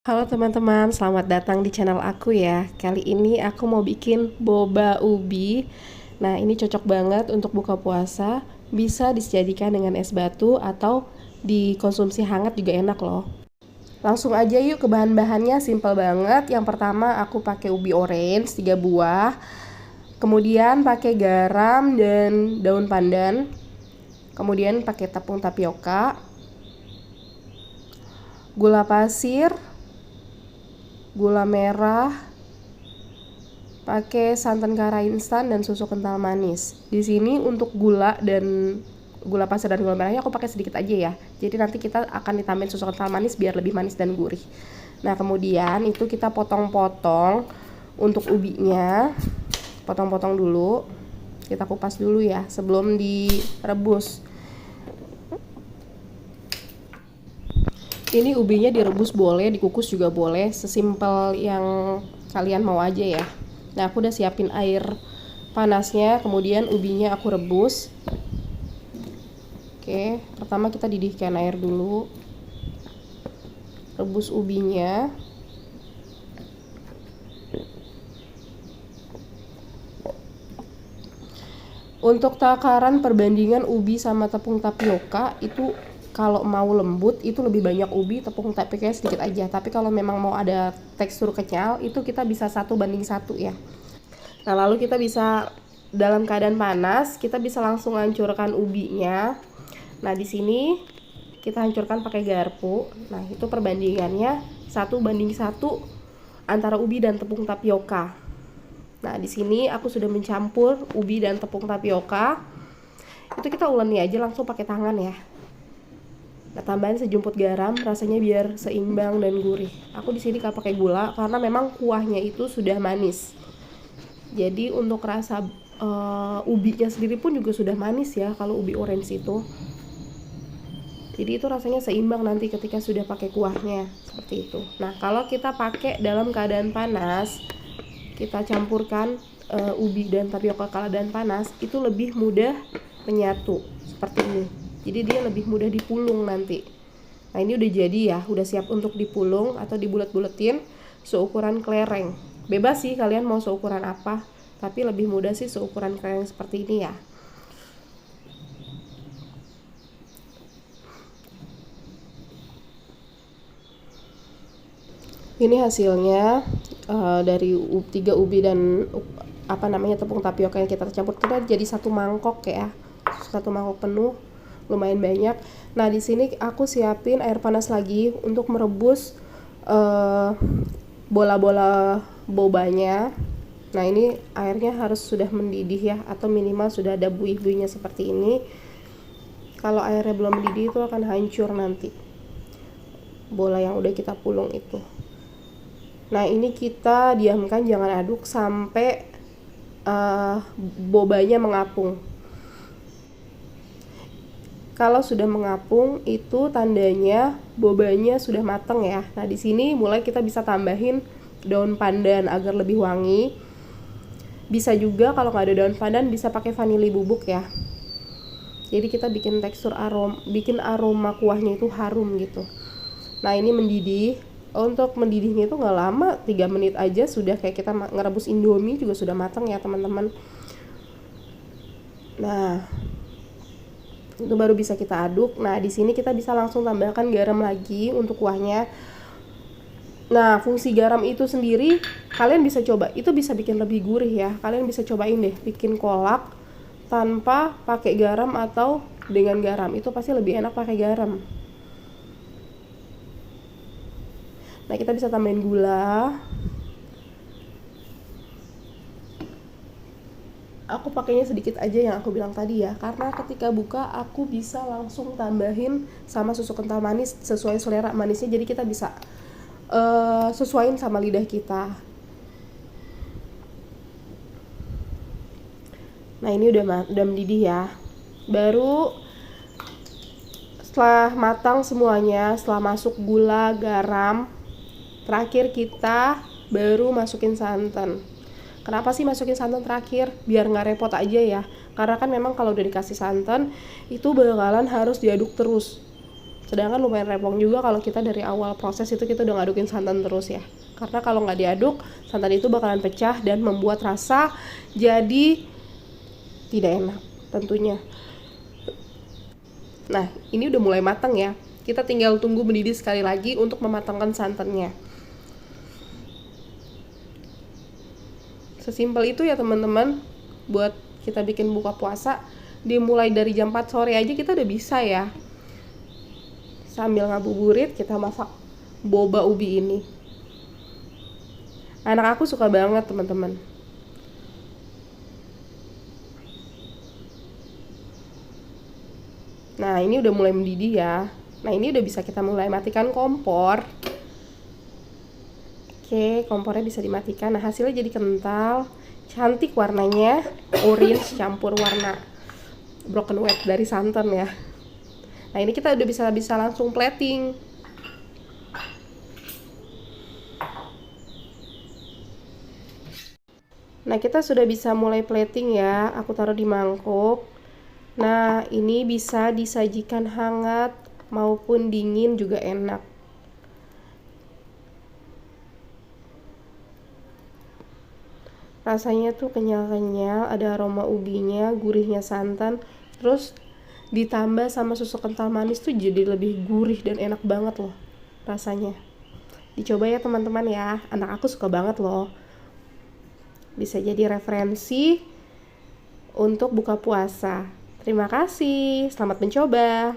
Halo teman-teman, selamat datang di channel aku ya. Kali ini aku mau bikin boba ubi. Nah, ini cocok banget untuk buka puasa. Bisa dijadikan dengan es batu atau dikonsumsi hangat juga enak loh. Langsung aja yuk ke bahan-bahannya, simple banget. Yang pertama aku pakai ubi orange 3 buah. Kemudian pakai garam dan daun pandan. Kemudian pakai tepung tapioka, gula pasir, gula merah, pakai santan kara instan dan susu kental manis. Di sini untuk gula pasir dan gula merahnya aku pakai sedikit aja ya. Jadi nanti kita akan ditambahin susu kental manis biar lebih manis dan gurih. Nah, kemudian itu kita potong-potong untuk ubinya. Potong-potong dulu. Kita kupas dulu ya sebelum direbus. Ini ubinya direbus boleh, dikukus juga boleh, sesimpel yang kalian mau aja ya. Nah, aku udah siapin air panasnya, kemudian ubinya aku rebus. Oke, pertama kita didihkan air dulu. Rebus ubinya. Untuk takaran perbandingan ubi sama tepung tapioka itu kalau mau lembut itu lebih banyak ubi, tepung tapioka sedikit aja. Tapi kalau memang mau ada tekstur kenyal itu kita bisa 1:1 ya. Nah, lalu kita bisa dalam keadaan panas, kita bisa langsung hancurkan ubinya. Nah, di sini kita hancurkan pakai garpu. Nah, itu perbandingannya 1:1 antara ubi dan tepung tapioka. Nah, di sini aku sudah mencampur ubi dan tepung tapioka. Itu kita uleni aja langsung pakai tangan ya. Nah, tambahin sejumput garam, rasanya biar seimbang dan gurih. Aku di sini gak pakai gula karena memang kuahnya itu sudah manis. Jadi untuk rasa ubinya sendiri pun juga sudah manis ya kalau ubi orange itu. Jadi itu rasanya seimbang nanti ketika sudah pakai kuahnya seperti itu. Nah, kalau kita pakai dalam keadaan panas, kita campurkan ubi dan tapioka keadaan panas, itu lebih mudah menyatu seperti ini. Jadi dia lebih mudah dipulung nanti. Nah, ini udah jadi ya, udah siap untuk dipulung atau dibulet-buletin seukuran kelereng. Bebas sih kalian mau seukuran apa, tapi lebih mudah sih seukuran kelereng seperti ini ya. Ini hasilnya dari 3 ubi dan tepung tapioka yang kita campur itu jadi satu mangkok ya, satu mangkok penuh, lumayan banyak. Nah, di sini aku siapin air panas lagi untuk merebus bola-bola bobanya. Nah, ini airnya harus sudah mendidih ya, atau minimal sudah ada buih-buihnya seperti ini. Kalau airnya belum mendidih itu akan hancur nanti bola yang udah kita pulung itu. Nah, ini kita diamkan, jangan aduk sampai bobanya mengapung. Kalau sudah mengapung itu tandanya bobanya sudah matang ya. Nah, di sini mulai kita bisa tambahin daun pandan agar lebih wangi. Bisa juga kalau nggak ada daun pandan bisa pakai vanili bubuk ya. Jadi kita bikin bikin aroma kuahnya itu harum gitu. Nah, ini mendidih. Untuk mendidihnya itu nggak lama, 3 menit aja sudah kayak kita ngerebus indomie juga sudah matang ya teman-teman. Nah, itu baru bisa kita aduk. Nah, di sini kita bisa langsung tambahkan garam lagi untuk kuahnya. Nah, fungsi garam itu sendiri kalian bisa coba, itu bisa bikin lebih gurih ya. Kalian bisa cobain deh bikin kolak tanpa pakai garam atau dengan garam, itu pasti lebih enak pakai garam. Nah, kita bisa tambahin gula. Aku pakainya sedikit aja yang aku bilang tadi ya, karena ketika buka aku bisa langsung tambahin sama susu kental manis sesuai selera manisnya, jadi kita bisa sesuaiin sama lidah kita. Nah, ini udah mendidih ya. Baru setelah matang semuanya, setelah masuk gula, garam, terakhir kita baru masukin santan. Kenapa sih masukin santan terakhir? Biar nggak repot aja ya. Karena kan memang kalau udah dikasih santan itu bakalan harus diaduk terus. Sedangkan lumayan repot juga kalau kita dari awal proses itu kita udah ngadukin santan terus ya. Karena kalau nggak diaduk, santan itu bakalan pecah dan membuat rasa jadi tidak enak tentunya. Nah, ini udah mulai matang ya. Kita tinggal tunggu mendidih sekali lagi untuk mematangkan santannya. Sesimpel itu ya teman-teman, buat kita bikin buka puasa. Dimulai dari jam 4 sore aja kita udah bisa ya. Sambil ngabuburit kita masak boba ubi ini. Anak aku suka banget teman-teman. Nah, ini udah mulai mendidih ya. Nah, ini udah bisa kita mulai matikan kompor. Oke, kompornya bisa dimatikan. Nah, hasilnya jadi kental, cantik warnanya, orange campur warna broken wheat dari santan ya. Nah, ini kita udah bisa langsung plating. Nah, kita sudah bisa mulai plating ya. Aku taruh di mangkuk. Nah, ini bisa disajikan hangat maupun dingin juga enak. Rasanya tuh kenyal-kenyal, ada aroma ubinya, gurihnya santan, terus ditambah sama susu kental manis tuh jadi lebih gurih dan enak banget loh rasanya. Dicoba ya teman-teman ya, anak aku suka banget loh. Bisa jadi referensi untuk buka puasa. Terima kasih, selamat mencoba.